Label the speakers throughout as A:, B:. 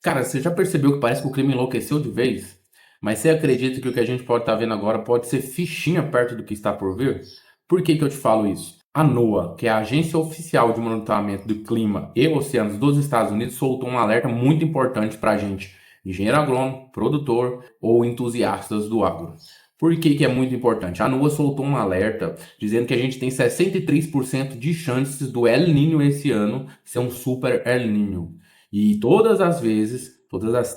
A: Cara, você já percebeu que parece que o clima enlouqueceu de vez? Mas você acredita que o que a gente pode estar vendo agora pode ser fichinha perto do que está por vir? Por que que eu te falo isso? A NOAA, que é a Agência Oficial de Monitoramento do Clima e Oceanos dos Estados Unidos, soltou um alerta muito importante para a gente, engenheiro agrônomo, produtor ou entusiastas do agro. Por que que é muito importante? A NOAA soltou um alerta dizendo que a gente tem 63% de chances do El Niño esse ano ser um super El Niño. E todas as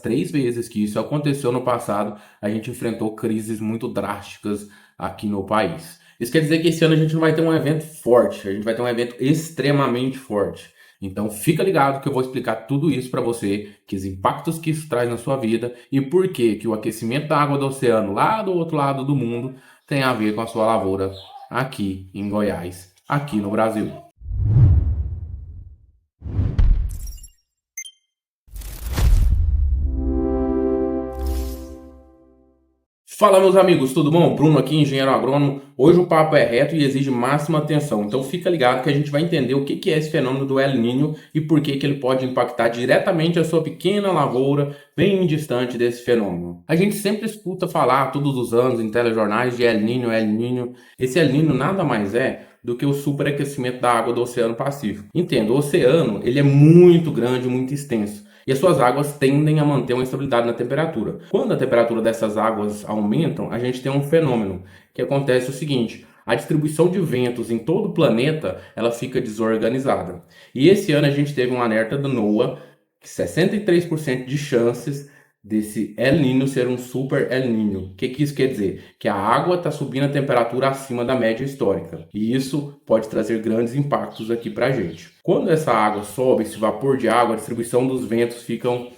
A: 3 vezes que isso aconteceu no passado, a gente enfrentou crises muito drásticas aqui no país. Isso quer dizer que esse ano a gente não vai ter um evento forte, a gente vai ter um evento extremamente forte. Então fica ligado que eu vou explicar tudo isso para você, que os impactos que isso traz na sua vida e por que o aquecimento da água do oceano lá do outro lado do mundo tem a ver com a sua lavoura aqui em Goiás, aqui no Brasil. Fala, meus amigos, tudo bom? Bruno aqui, engenheiro agrônomo. Hoje o papo é reto e exige máxima atenção, então fica ligado que a gente vai entender o que é esse fenômeno do El Niño e por que ele pode impactar diretamente a sua pequena lavoura, bem distante desse fenômeno. A gente sempre escuta falar todos os anos em telejornais de El Niño, El Niño. Esse El Niño nada mais é do que o superaquecimento da água do Oceano Pacífico. Entenda, o oceano ele é muito grande, muito extenso e as suas águas tendem a manter uma estabilidade na temperatura. Quando a temperatura dessas águas aumentam, a gente tem um fenômeno que acontece o seguinte: a distribuição de ventos em todo o planeta ela fica desorganizada. E esse ano a gente teve um alerta do NOAA que 63% de chances desse El Niño ser um super El Niño. O que isso quer dizer? Que a água está subindo a temperatura acima da média histórica. E isso pode trazer grandes impactos aqui para a gente. Quando essa água sobe, esse vapor de água, a distribuição dos ventos ficam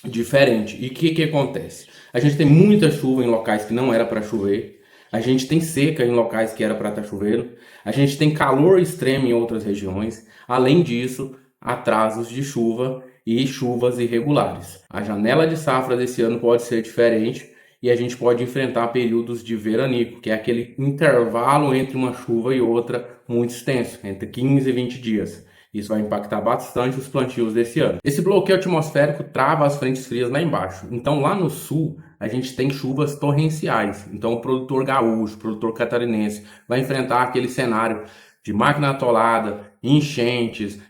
A: diferente. E o que acontece? A gente tem muita chuva em locais que não era para chover. A gente tem seca em locais que era para estar chovendo. A gente tem calor extremo em outras regiões. Além disso, atrasos de chuva e chuvas irregulares. A janela de safra desse ano pode ser diferente e a gente pode enfrentar períodos de veranico, que é aquele intervalo entre uma chuva e outra muito extenso, entre 15 e 20 dias. Isso vai impactar bastante os plantios desse ano. Esse bloqueio atmosférico trava as frentes frias lá embaixo. Então, lá no sul, a gente tem chuvas torrenciais. Então, o produtor gaúcho, o produtor catarinense, vai enfrentar aquele cenário de máquina atolada, enchentes,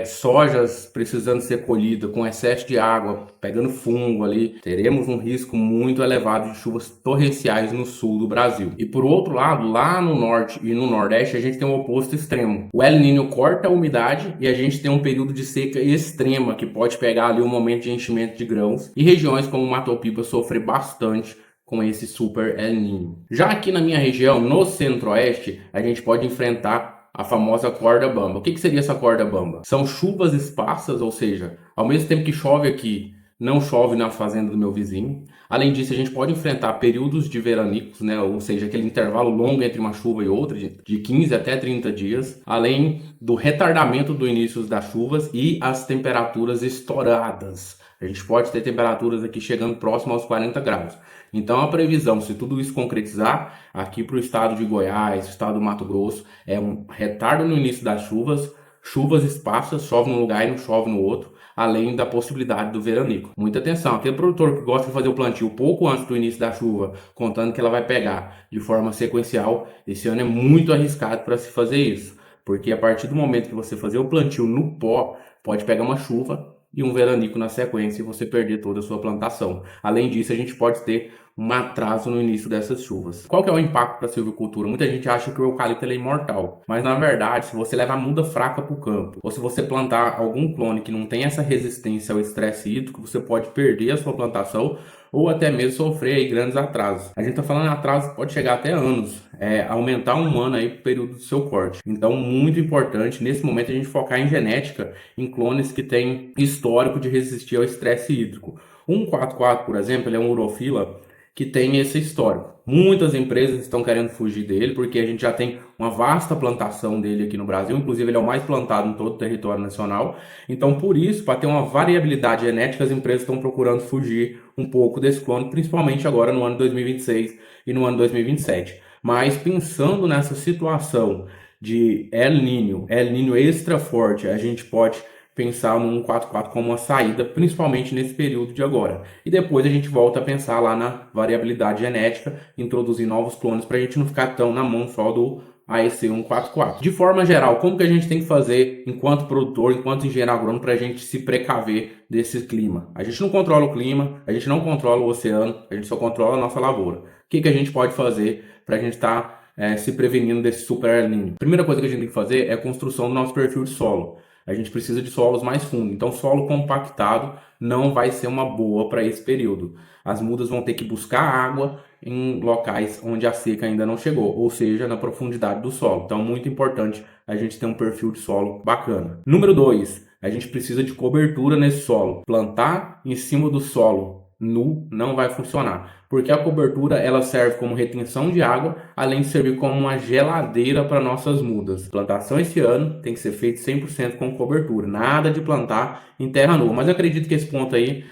A: sojas precisando ser colhida com excesso de água, pegando fungo ali. Teremos um risco muito elevado de chuvas torrenciais no sul do Brasil. E por outro lado, lá no norte e no nordeste, a gente tem o oposto extremo. O El Niño corta a umidade e a gente tem um período de seca extrema que pode pegar ali um momento de enchimento de grãos. E regiões como Mato Piba sofrem bastante com esse super El Niño. Já aqui na minha região, no centro-oeste, a gente pode enfrentar a famosa corda bamba. O que seria essa corda bamba? São chuvas esparsas, ou seja, ao mesmo tempo que chove aqui, não chove na fazenda do meu vizinho. Além disso, a gente pode enfrentar períodos de veranicos, né? Ou seja, aquele intervalo longo entre uma chuva e outra, de 15 até 30 dias, além do retardamento do início das chuvas e as temperaturas estouradas. A gente pode ter temperaturas aqui chegando próximo aos 40 graus. Então a previsão, se tudo isso concretizar, aqui para o estado de Goiás, estado do Mato Grosso, é um retardo no início das chuvas, chuvas esparsas, chove num lugar e não chove no outro, além da possibilidade do veranico. Muita atenção, aquele produtor que gosta de fazer o plantio pouco antes do início da chuva, contando que ela vai pegar de forma sequencial, esse ano é muito arriscado para se fazer isso, porque a partir do momento que você fazer o plantio no pó, pode pegar uma chuva e um veranico na sequência e você perder toda a sua plantação. Além disso, a gente pode ter um atraso no início dessas chuvas. Qual que é o impacto para a silvicultura? Muita gente acha que o eucalipto é imortal, mas na verdade, se você levar a muda fraca para o campo, ou se você plantar algum clone que não tem essa resistência ao estresse hídrico, você pode perder a sua plantação ou até mesmo sofrer aí grandes atrasos. A gente está falando atrasos que pode chegar até anos, aumentar um ano aí para o período do seu corte. Então, muito importante nesse momento a gente focar em genética, em clones que têm histórico de resistir ao estresse hídrico. Um 44, por exemplo, ele é um urofila que tem esse histórico. Muitas empresas estão querendo fugir dele, porque a gente já tem uma vasta plantação dele aqui no Brasil, inclusive ele é o mais plantado em todo o território nacional. Então, por isso, para ter uma variabilidade genética, as empresas estão procurando fugir um pouco desse clone, principalmente agora no ano 2026 e no ano 2027. Mas pensando nessa situação de El Niño extra forte, a gente pode pensar no 144 como uma saída, principalmente nesse período de agora. E depois a gente volta a pensar lá na variabilidade genética, introduzir novos clones para a gente não ficar tão na mão só do AEC 144. De forma geral, como que a gente tem que fazer enquanto produtor, enquanto engenheiro agrônomo, para a gente se precaver desse clima? A gente não controla o clima, a gente não controla o oceano, a gente só controla a nossa lavoura. O que que a gente pode fazer para a gente estar se prevenindo desse super El Niño? A primeira coisa que a gente tem que fazer é a construção do nosso perfil de solo. A gente precisa de solos mais fundos, então solo compactado não vai ser uma boa para esse período. As mudas vão ter que buscar água em locais onde a seca ainda não chegou, ou seja, na profundidade do solo. Então, muito importante a gente ter um perfil de solo bacana. Número 2, a gente precisa de cobertura nesse solo. Plantar em cima do solo nu não vai funcionar, porque a cobertura ela serve como retenção de água, além de servir como uma geladeira para nossas mudas. Plantação esse ano tem que ser feita 100% com cobertura, nada de plantar em terra nua, mas eu acredito que esse ponto aí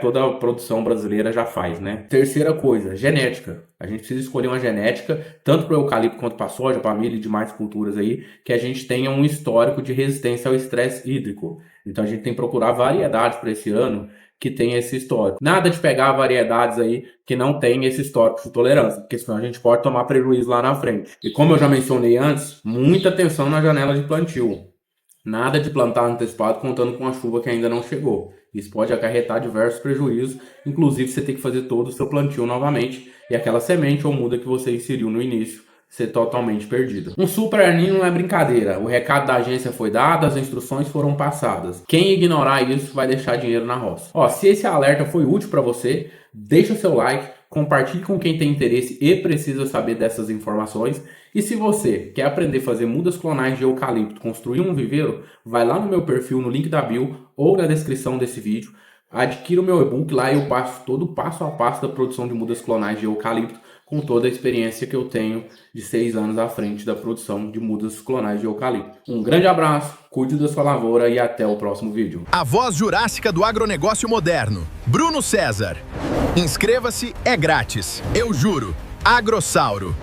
A: toda a produção brasileira já faz, né? Terceira coisa, genética. A gente precisa escolher uma genética, tanto para o eucalipto quanto para a soja, para milho e demais culturas aí, que a gente tenha um histórico de resistência ao estresse hídrico. Então a gente tem que procurar variedades para esse ano que tem esse histórico. Nada de pegar variedades aí que não tem esse histórico de tolerância, porque senão a gente pode tomar prejuízo lá na frente. E como eu já mencionei antes, muita atenção na janela de plantio. Nada de plantar antecipado contando com a chuva que ainda não chegou. Isso pode acarretar diversos prejuízos, inclusive você tem que fazer todo o seu plantio novamente e aquela semente ou muda que você inseriu no início ser totalmente perdida. Um super El Niño não é brincadeira. O recado da agência foi dado, as instruções foram passadas. Quem ignorar isso vai deixar dinheiro na roça. Se esse alerta foi útil para você, deixa seu like, compartilhe com quem tem interesse e precisa saber dessas informações. E se você quer aprender a fazer mudas clonais de eucalipto, construir um viveiro, vai lá no meu perfil no link da bio ou na descrição desse vídeo. Adquira o meu e-book, lá eu passo todo o passo a passo da produção de mudas clonais de eucalipto, com toda a experiência que eu tenho de 6 anos à frente da produção de mudas clonais de eucalipto. Um grande abraço, cuide da sua lavoura e até o próximo vídeo.
B: A voz jurássica do agronegócio moderno, Bruno César. Inscreva-se, é grátis. Eu juro. Agrossauro.